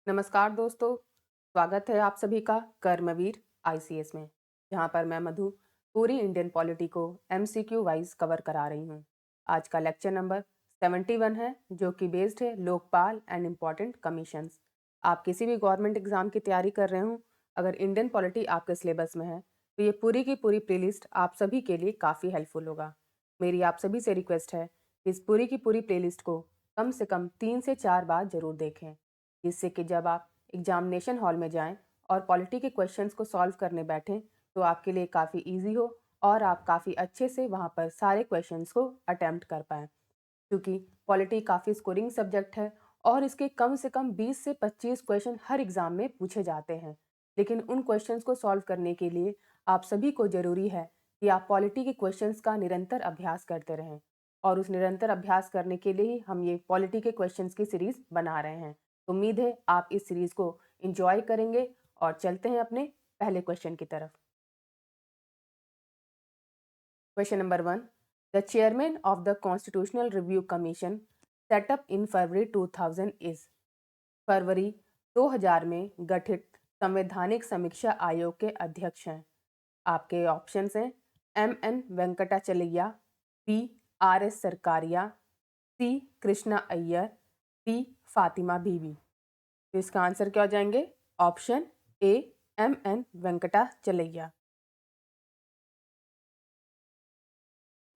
नमस्कार दोस्तों, स्वागत है आप सभी का कर्मवीर आईसीएस में, जहां पर मैं मधु पूरी इंडियन पॉलिटी को एमसीक्यू वाइज कवर करा रही हूं। आज का लेक्चर नंबर 71 है, जो कि बेस्ड है लोकपाल एंड इम्पॉर्टेंट कमीशंस। आप किसी भी गवर्नमेंट एग्जाम की तैयारी कर रहे हो, अगर इंडियन पॉलिटी आपके सिलेबस में है तो ये पूरी की पूरी प्लेलिस्ट आप सभी के लिए काफ़ी हेल्पफुल होगा। मेरी आप सभी से रिक्वेस्ट है कि इस पूरी की पूरी प्लेलिस्ट को कम से कम 3 से 4 बार जरूर देखें, जिससे कि जब आप एग्जामिनेशन हॉल में जाएं और पॉलिटी के क्वेश्चंस को सॉल्व करने बैठें तो आपके लिए काफ़ी इजी हो और आप काफ़ी अच्छे से वहां पर सारे क्वेश्चंस को अटेम्प्ट कर पाएँ। क्योंकि पॉलिटी काफ़ी स्कोरिंग सब्जेक्ट है और इसके कम से कम 20 से 25 क्वेश्चन हर एग्ज़ाम में पूछे जाते हैं। लेकिन उन क्वेश्चंस को सॉल्व करने के लिए आप सभी को ज़रूरी है कि आप पॉलिटी के क्वेश्चंस का निरंतर अभ्यास करते रहें, और उस निरंतर अभ्यास करने के लिए ही हम ये पॉलिटी के क्वेश्चंस की सीरीज़ बना रहे हैं। उम्मीद है आप इस सीरीज़ को एंजॉय करेंगे और चलते हैं अपने पहले क्वेश्चन की तरफ। Question number 1. The chairman of the Constitutional Review Commission set up in February 2000 is फरवरी 2000 में गठित संवैधानिक समीक्षा आयोग के अध्यक्ष हैं। आपके ऑप्शंस हैं M N Venkatachaliah, B R S Sarkaria, C Krishna Iyer, D Fatima Beevi. तो इसका आंसर क्या हो जाएंगे? Option A M N Venkatachaliah.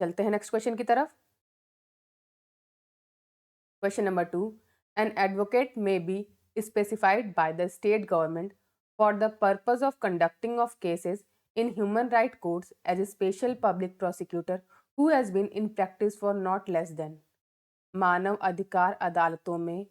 चलते हैं नेक्स्ट क्वेश्चन की तरफ। Question number 2. An advocate may be specified by the state government for the purpose of conducting of cases in human rights courts as a special public prosecutor who has been in practice for not less than। मानव अधिकार अदालतों में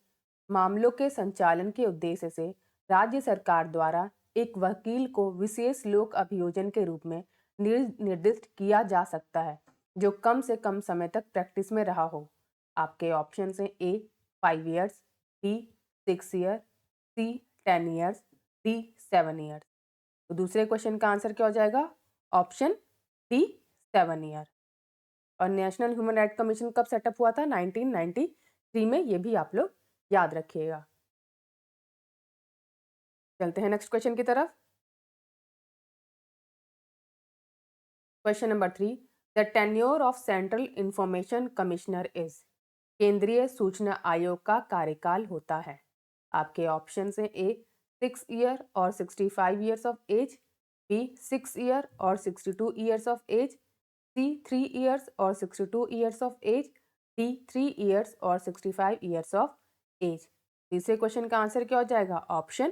मामलों के संचालन के उद्देश्य से राज्य सरकार द्वारा एक वकील को विशेष लोक अभियोजन के रूप में निर्दिष्ट किया जा सकता है, जो कम से कम समय तक प्रैक्टिस में रहा हो। आपके ऑप्शन हैं ए 5 ईयर्स, बी 6 ईयर, सी 10 ईयर्स, डी 7 ईयर्स। तो दूसरे क्वेश्चन का आंसर क्या हो जाएगा? Option D 7 year. और नेशनल ह्यूमन राइट कमीशन कब सेटअप हुआ था? 1993 में। ये भी आप लोग याद रखिएगा। चलते हैं नेक्स्ट क्वेश्चन की तरफ। Question number 3. The tenure of central information commissioner is. केंद्रीय सूचना आयोग का कार्यकाल होता है। आपके ऑप्शन हैं ए 6 ईयर और 65 years of age, B 6 year और 62 years of age, C 3 years और 62 years of age, D 3 years और 65 ईयर्स ऑफ एज। तीसरे क्वेश्चन का आंसर क्या हो जाएगा? ऑप्शन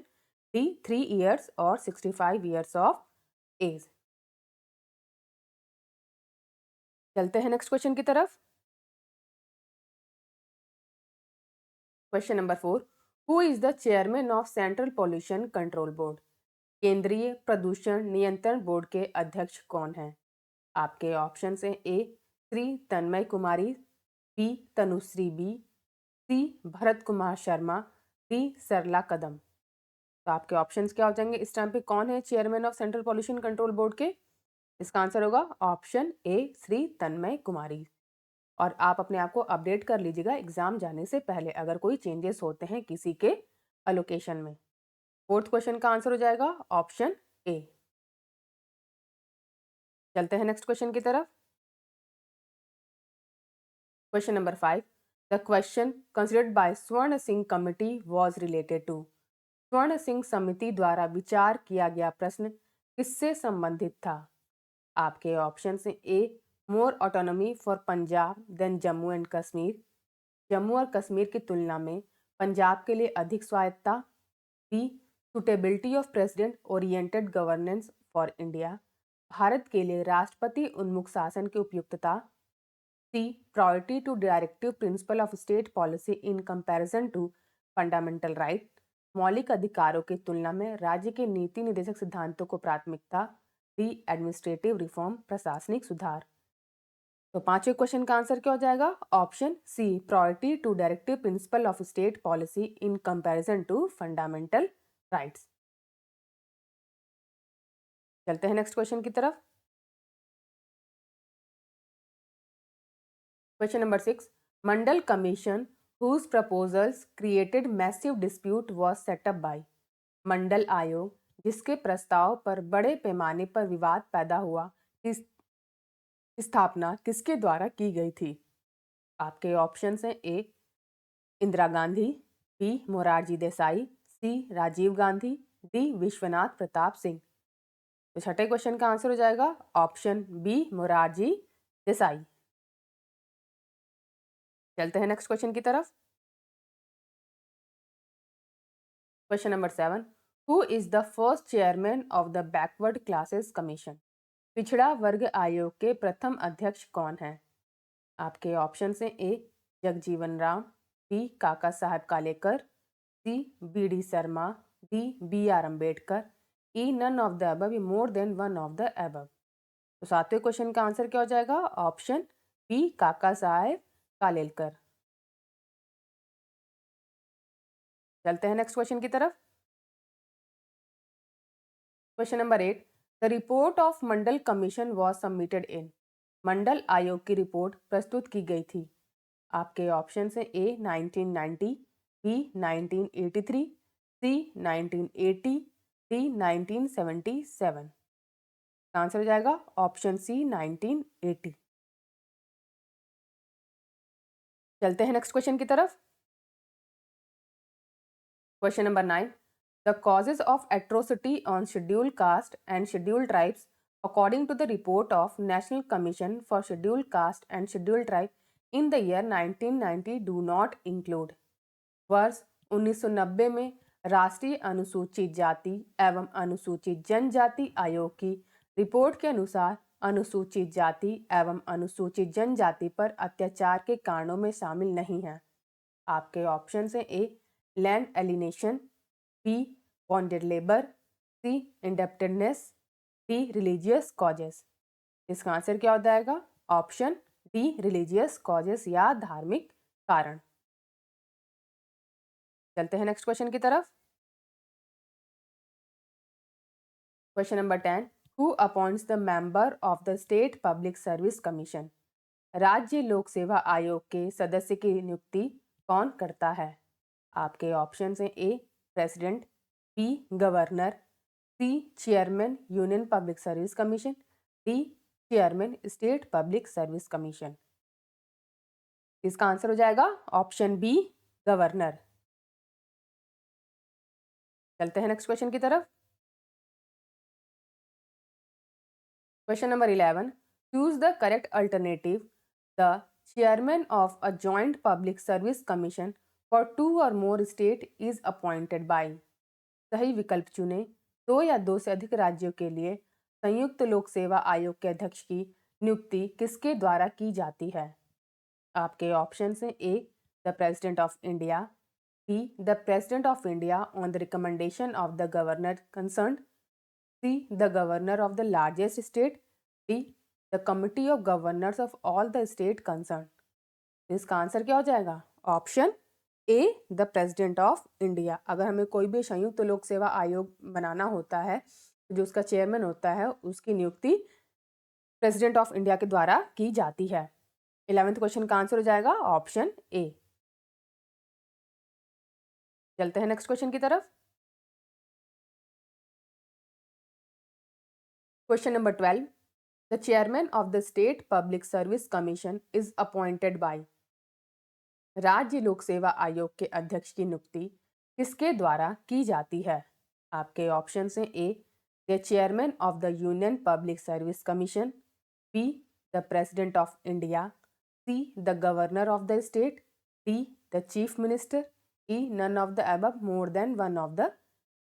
डी 3 ईयर्स और 65 ईयर्स ऑफ एज। चलते हैं नेक्स्ट क्वेश्चन की तरफ। Question number 4. Who is the chairman of central pollution control board. केंद्रीय प्रदूषण नियंत्रण बोर्ड के अध्यक्ष कौन हैं? आपके ऑप्शन हैं ए श्री तन्मय कुमारी, बी तनुश्री बी, सी भरत कुमार शर्मा, डी सरला कदम। तो आपके ऑप्शंस क्या हो जाएंगे? इस टाइम पे कौन है chairman of central pollution control board के? इसका आंसर होगा ऑप्शन ए श्री तन्मय कुमारी। और आप अपने आप को अपडेट कर लीजिएगा एग्जाम जाने से पहले अगर कोई चेंजेस होते हैं किसी के अलोकेशन में। फोर्थ क्वेश्चन का आंसर हो जाएगा ऑप्शन ए। चलते हैं नेक्स्ट क्वेश्चन की तरफ। Question number 5. The question considered by Swaran Singh committee was related to. Swaran Singh समिति द्वारा विचार किया गया प्रश्न किससे संबंधित था? आपके ऑप्शन हैं A more autonomy for Punjab than Jammu and Kashmir. Jammu और कश्मीर की तुलना में पंजाब के लिए अधिक स्वायत्तता। B suitability of president oriented governance for India. Bharat के लिए राष्ट्रपति उन्मुख शासन की उपयुक्तता। C priority to directive principle of state policy in comparison to fundamental right. मौलिक अधिकारों की तुलना में राज्य के नीति निर्देशक सिद्धांतों को प्राथमिकता। डी एडमिनिस्ट्रेटिव रिफॉर्म प्रशासनिक सुधार। तो पांचवें क्वेश्चन का आंसर क्या हो जाएगा? Option C priority to directive principle of state policy in comparison to fundamental rights. चलते हैं नेक्स्ट क्वेश्चन की तरफ। Question number 6. Mandal commission whose proposals created massive dispute was set up by। Mandal आयोग जिसके प्रस्ताव पर बड़े पैमाने पर विवाद पैदा हुआ की स्थापना किसके द्वारा की गई थी। आपके ऑप्शन हैं ए इंदिरा गांधी, बी मोरारजी देसाई, सी राजीव गांधी, डी विश्वनाथ प्रताप सिंह। तो छठे क्वेश्चन का आंसर हो जाएगा ऑप्शन बी मोरारजी देसाई। चलते हैं नेक्स्ट क्वेश्चन की तरफ। Question number 7, who is the first chairman of the backward classes commission. पिछड़ा वर्ग आयोग के प्रथम अध्यक्ष कौन है। आपके ऑप्शन हैं ए Jagjivan Ram, B Kaka Saheb Kalelkar, C B D Sharma, D B R Ambedkar, E none of the above, more than one of the above. तो सातवें क्वेश्चन का आंसर क्या हो जाएगा ऑप्शन बी काका साहेब कालेलकर। चलते हैं नेक्स्ट क्वेश्चन की तरफ। Question number 8, the report of Mandal commission was submitted in. Mandal आयोग की रिपोर्ट प्रस्तुत की गई थी। आपके ऑप्शन हैं ए 1990, बी 1983, सी 1980, डी 1977। आंसर हो जाएगा ऑप्शन सी 1980। चलते हैं नेक्स्ट क्वेश्चन की तरफ। Question number 9, the causes of atrocity on scheduled caste and scheduled tribes according to the report of national commission for scheduled caste and scheduled tribe in the year 1990 do not include. वर्ष 1990 में राष्ट्रीय अनुसूचित जाति एवं अनुसूचित जनजाति आयोग की रिपोर्ट के अनुसार अनुसूचित जाति एवं अनुसूचित जनजाति पर अत्याचार के कारणों में शामिल नहीं है। आपके ऑप्शन हैं A land alienation, B bonded labour, C indebtedness, D religious causes. इसका आंसर क्या हो जाएगा ऑप्शन डी रिलीजियस कॉजेस या धार्मिक कारण। चलते हैं नेक्स्ट क्वेश्चन की तरफ। Question number 10, who appoints the member of the state public service commission. राज्य लोक सेवा आयोग के सदस्य की नियुक्ति कौन करता है। आपके ऑप्शन हैं A president, B governor, C chairman union public service commission, D chairman state public service commission. इसका आंसर हो जाएगा ऑप्शन बी गवर्नर। चलते हैं नेक्स्ट क्वेश्चन की तरफ। Question number 11, choose the correct alternative. The chairman of a joint public service commission for 2 और more state is appointed by. सही विकल्प चुने। 2 या 2 से अधिक राज्यों के लिए संयुक्त लोक सेवा आयोग के अध्यक्ष की नियुक्ति किसके द्वारा की जाती है। आपके ऑप्शन हैं A the president of India, B the president of India on the recommendation of the governor concern, C the governor of the largest state, D the committee of governors of all the state concern. इसका answer क्या हो जाएगा option A the president of India. अगर हमें कोई भी संयुक्त लोक सेवा आयोग बनाना होता है जो उसका चेयरमैन होता है उसकी नियुक्ति प्रेसिडेंट ऑफ इंडिया के द्वारा की जाती है। 11वें क्वेश्चन का आंसर हो जाएगा ऑप्शन ए। चलते हैं नेक्स्ट क्वेश्चन की तरफ। Question number 12, the chairman of the state public service commission is appointed by. राज्य लोक सेवा आयोग के अध्यक्ष की नियुक्ति किसके द्वारा की जाती है। आपके ऑप्शन हैं A the chairman of the union public service commission, B the president of India, C the governor of the state, D the chief minister, E none of the above, more than one of the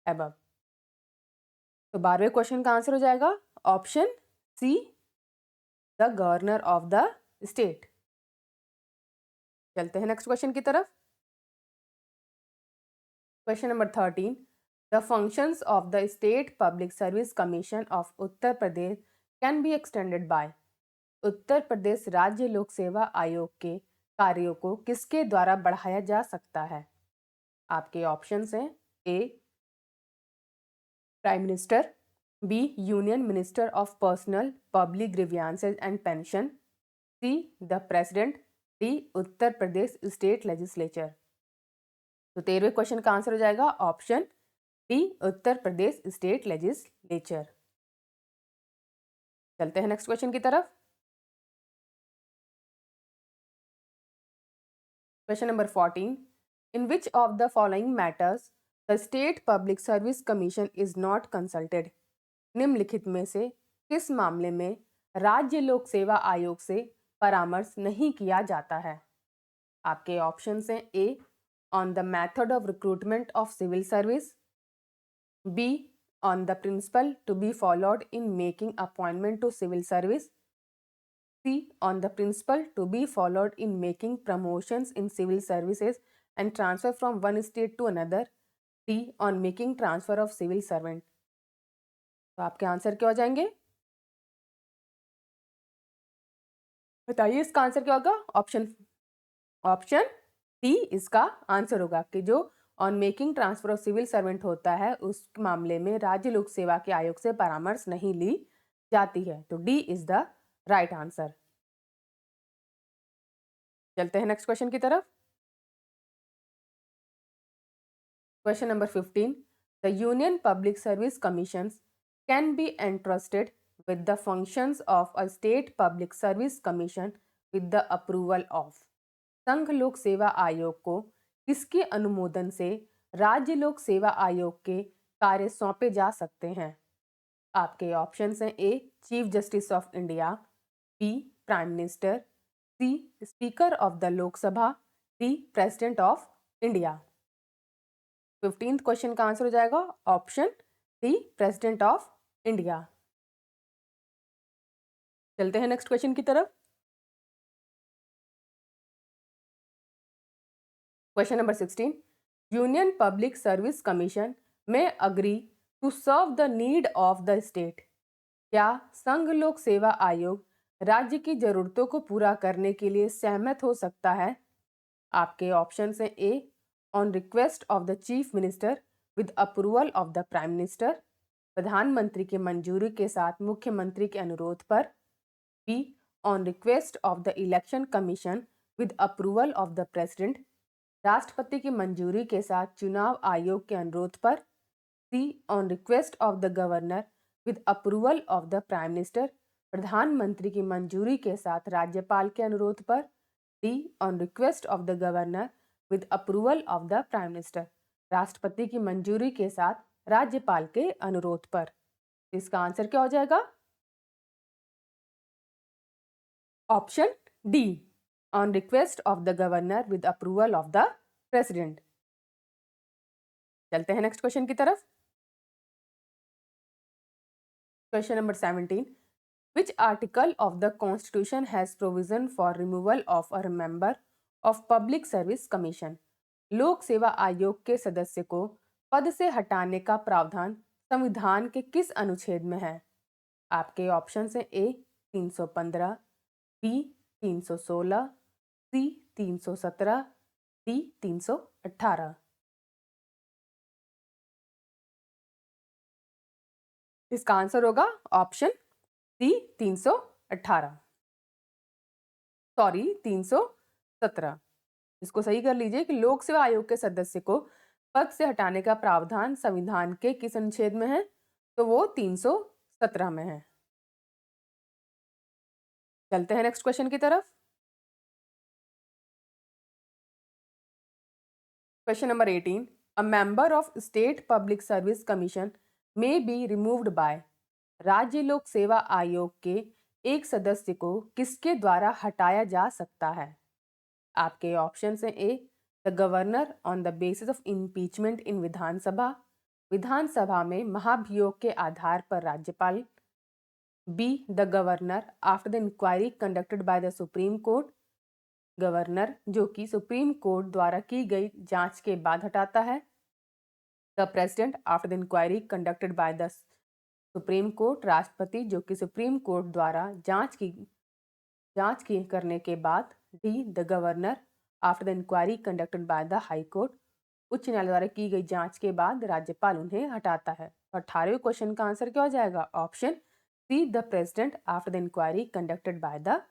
above. तो 12वें question का answer हो जाएगा option C the governor of the state. चलते हैं next question की तरफ। Question number 13, the functions of the state public service commission of Uttar Pradesh can be extended by. Uttar Pradesh राज्य लोक सेवा आयोग के कार्यों को किसके द्वारा बढ़ाया जा सकता है। आपके ऑप्शंस हैं A prime minister, B union minister of personnel public grievances and pension, C the president, D Uttar Pradesh state legislature. तो 13वें क्वेश्चन का आंसर हो जाएगा option D Uttar Pradesh state legislature. चलते हैं नेक्स्ट क्वेश्चन की तरफ। Question number 14, in which of the following matters the state public service commission is not consulted. निम्नलिखित में से किस मामले में राज्य लोक सेवा आयोग से परामर्श नहीं किया जाता है। आपके ऑप्शंस हैं A on the method of recruitment of civil service, B on the principle to be followed in making appointment to civil service, C on the principle to be followed in making promotions in civil services and transfer from one state to another, D on making transfer of civil servant। तो आपके answer क्या हो जाएंगे, बताइए इसका answer क्या होगा। Option D इसका आंसर होगा कि जो on making transfer of civil servant होता है उस मामले में राज्य लोक सेवा के आयोग से परामर्श नहीं ली जाती है। तो D is the right answer. चलते हैं नेक्स्ट क्वेश्चन की तरफ। Question number 15, the union public service commissions can be entrusted with the functions of a state public service commission with the approval of। संघ लोक सेवा आयोग को किसके अनुमोदन से राज्य लोक सेवा आयोग के कार्य सौंपे जा सकते हैं। आपके ऑप्शंस हैं A chief justice of India, B prime minister, C speaker of the Lok Sabha, D president of India. 15th question का आंसर हो जाएगा option D president of India. चलते हैं नेक्स्ट क्वेश्चन की तरफ। Question number 16, union public service commission में agree to serve the need of the state. क्या संघ लोक सेवा आयोग राज्य की जरूरतों को पूरा करने के लिए सहमत हो सकता है। आपके ऑप्शन हैं A on request of the chief minister with approval of the prime minister, प्रधानमंत्री की मंजूरी के साथ मुख्यमंत्री के अनुरोध पर, B on request of the election commission with approval of the president, राष्ट्रपति की मंजूरी के साथ चुनाव आयोग के अनुरोध पर, C on request of the governor with approval of the prime minister, प्रधानमंत्री की मंजूरी के साथ राज्यपाल के अनुरोध पर, D on request of the governor with approval of the prime minister, राष्ट्रपति की मंजूरी के साथ राज्यपाल के अनुरोध पर। इसका आंसर क्या हो जाएगा, option D on request of the governor with approval of the president. चलते हैं नेक्स्ट क्वेश्चन की तरफ। Question number 17, which article of the constitution has provision for removal of a member of public service commission। लोक सेवा आयोग के सदस्य को पद से हटाने का प्रावधान संविधान के किस अनुच्छेद में है। आपके ऑप्शन हैं ए 315, बी 316, सी 317, डी 318। इसका आंसर होगा ऑप्शन सी 318, सॉरी 317। इसको सही कर लीजिए कि लोक सेवा आयोग के सदस्य को पद से हटाने का प्रावधान संविधान के किस अनुच्छेद में है, तो वो 317 में है। चलते हैं नेक्स्ट क्वेश्चन की तरफ। Question number 18, a member of state public service commission में बी रिमूव्ड बाय। राज्य लोक सेवा आयोग के एक सदस्य को किसके द्वारा हटाया जा सकता है। आपके ऑप्शन हैं A the governor on the basis of impeachment in Vidhan Sabha, विधानसभा में महाभियोग के आधार पर राज्यपाल, B the governor after the inquiry conducted by the supreme court, governor जो कि सुप्रीम कोर्ट द्वारा की गई जांच के बाद हटाता है, the president after the inquiry conducted by the supreme court, राष्ट्रपति जो कि सुप्रीम कोर्ट द्वारा जांच की करने के बाद, D the governor after the inquiry conducted by the high court, उच्च न्यायालय द्वारा की गई जांच के बाद राज्यपाल उन्हें हटाता है। 18वें क्वेश्चन का आंसर क्या हो जाएगा, option C the president after the inquiry conducted by the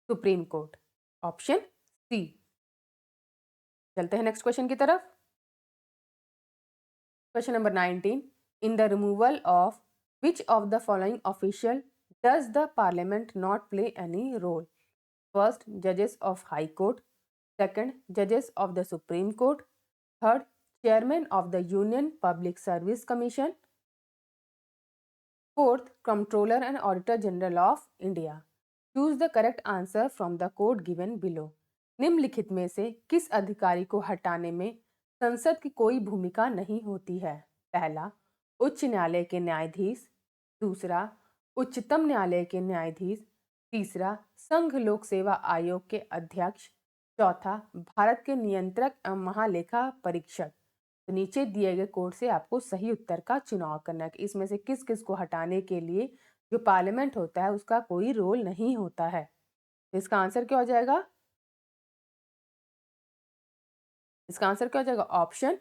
supreme Court. Option C. चलते हैं नेक्स्ट क्वेश्चन की तरफ। Question number 19, in the removal of which of the following official does the parliament not play any role? First, जजेस of High Court. Second, जजेस of the supreme Court. Third, chairman of the union public service Commission. Fourth, Controller and Auditor General of India. Choose the correct answer from the code given below. निम्नलिखित में से किस अधिकारी को हटाने में संसद की कोई भूमिका नहीं होती है? पहला, उच्च न्यायालय के न्यायाधीश। दूसरा, उच्चतम न्यायालय के न्यायाधीश। तीसरा, संघ लोक सेवा आयोग के अध्यक्ष। चौथा, भारत के नियंत्रक एवं महालेखा परीक्षक। तो नीचे दिए गए कोड से आपको सही उत्तर का चुनाव करना है कि इसमें से किस किस को हटाने के लिए जो पार्लियामेंट होता है उसका कोई रोल नहीं होता है। तो इसका आंसर क्या हो जाएगा? इसका आंसर क्या हो जाएगा? Option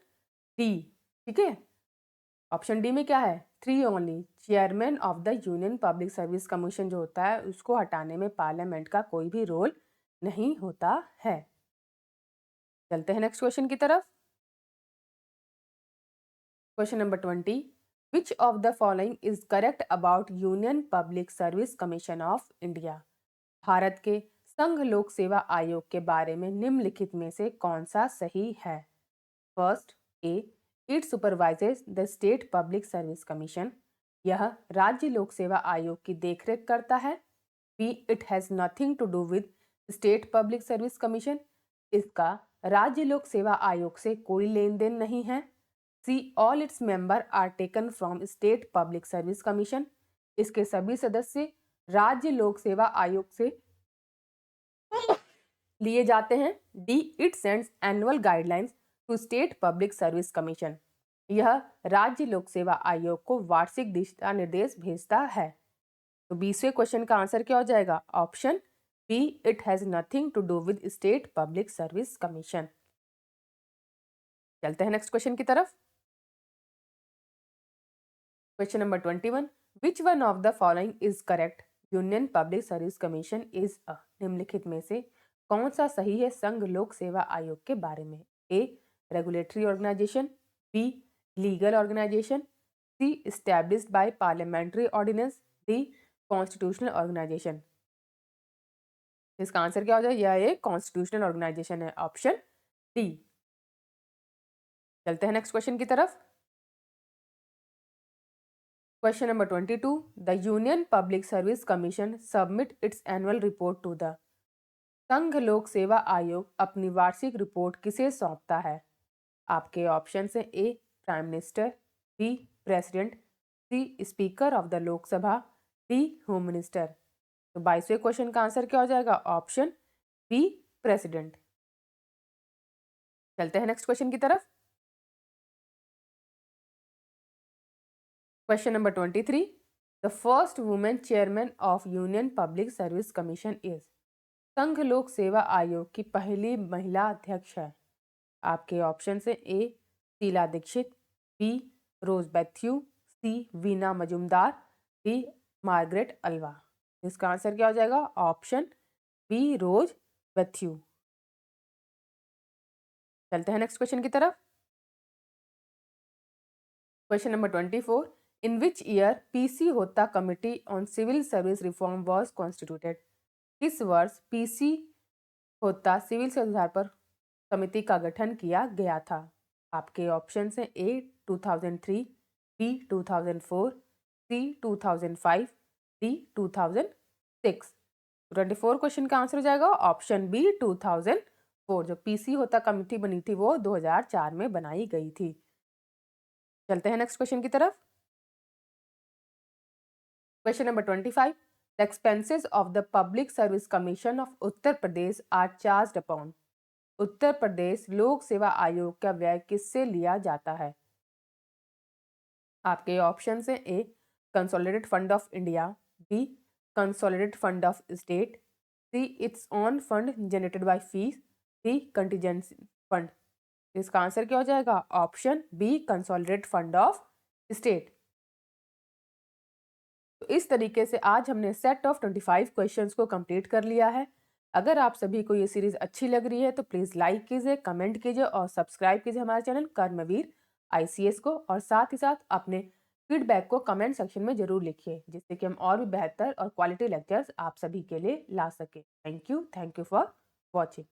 D. ठीक है, ऑप्शन डी में क्या है? 3 only. Chairman of the union public service commission जो होता है उसको हटाने में पार्लियामेंट का कोई भी रोल नहीं होता है। चलते हैं नेक्स्ट क्वेश्चन की तरफ। Question number 20, which of the following is correct about union public service commission of India? Bharat के संघ लोक सेवा आयोग के बारे में निम्नलिखित में से कौन सा सही है? First, A, it supervises the state public service commission. यह राज्य लोक सेवा आयोग की देखरेख करता है। B, it has nothing to do with state public service commission. इसका राज्य लोक सेवा आयोग से कोई लेन देन नहीं है। C, all its member are taken from state public service commission. इसके सभी सदस्य राज्य लोक सेवा आयोग से लिए जाते हैं। D, it sends annual guidelines to state public service commission. यह राज्य लोक सेवा आयोग को वार्षिक दिशा निर्देश भेजता है। तो 20वें क्वेश्चन का आंसर क्या हो जाएगा? Option B, it has nothing to do with state public service commission. चलते हैं नेक्स्ट क्वेश्चन की तरफ। Question number 21, which one of the following is correct? Union public service commission is a. निम्नलिखित में से कौन सा सही है संघ लोक सेवा आयोग के बारे में? A, regulatory organisation. B, legal organisation. C, established by parliamentary ordinance. D, constitutional organisation. इसका आंसर क्या हो जाए? यह एक कॉन्स्टिट्यूशनल ऑर्गेनाइजेशन है, ऑप्शन डी। चलते हैं नेक्स्ट क्वेश्चन की तरफ। Question number 22, the union public service commission submit its annual report to the. संघ लोक सेवा आयोग अपनी वार्षिक रिपोर्ट किसे सौंपता है? आपके ऑप्शन है A, prime minister. B, president. C, speaker of the Lok Sabha. D, home minister. तो 22वें क्वेश्चन का आंसर क्या हो जाएगा? Option B, president. चलते हैं नेक्स्ट क्वेश्चन की तरफ। Question number 23, the first women chairman of union public service commission is. संघ लोक सेवा आयोग की पहली महिला अध्यक्ष है। आपके ऑप्शन से A, Sheila Dikshit. B, Rose Bathew. C, Veena Majumdar. D, Margaret Alva. इसका आंसर क्या हो जाएगा? Option B, Rose Bathew. चलते हैं नेक्स्ट क्वेश्चन की तरफ। Question number 24, in which year P C Hota committee on civil service reform was constituted? इस वर्ष पीसी होता सिविल सुधार पर समिति का गठन किया गया था। आपके ऑप्शन है ए, 2003। बी, 2004। सी, 2005। डी, 2006। 24 क्वेश्चन का आंसर हो जाएगा ऑप्शन बी, 2004। जो पीसी होता कमेटी बनी थी वो 2004 में बनाई गई थी। चलते हैं नेक्स्ट क्वेश्चन की तरफ। Question number 25, the expenses of the public service commission of Uttar Pradesh are charged upon. Uttar Pradesh लोक सेवा आयोग का व्यय किससे लिया जाता है? आपके ऑप्शन है A, consolidated fund of India. B, consolidated fund of state. C, its own fund generated by fees. D, contingency fund. इसका आंसर क्या हो जाएगा? Option B, consolidated fund of state. तो इस तरीके से आज हमने सेट ऑफ 25 क्वेश्चंस को कंप्लीट कर लिया है। अगर आप सभी को ये सीरीज़ अच्छी लग रही है तो प्लीज़ लाइक कीजिए, कमेंट कीजिए और सब्सक्राइब कीजिए हमारे चैनल कर्मवीर आईसीएस को, और साथ ही साथ अपने फीडबैक को कमेंट सेक्शन में ज़रूर लिखिए, जिससे कि हम और भी बेहतर और क्वालिटी लेक्चर्स आप सभी के लिए ला सकें। Thank you for watching.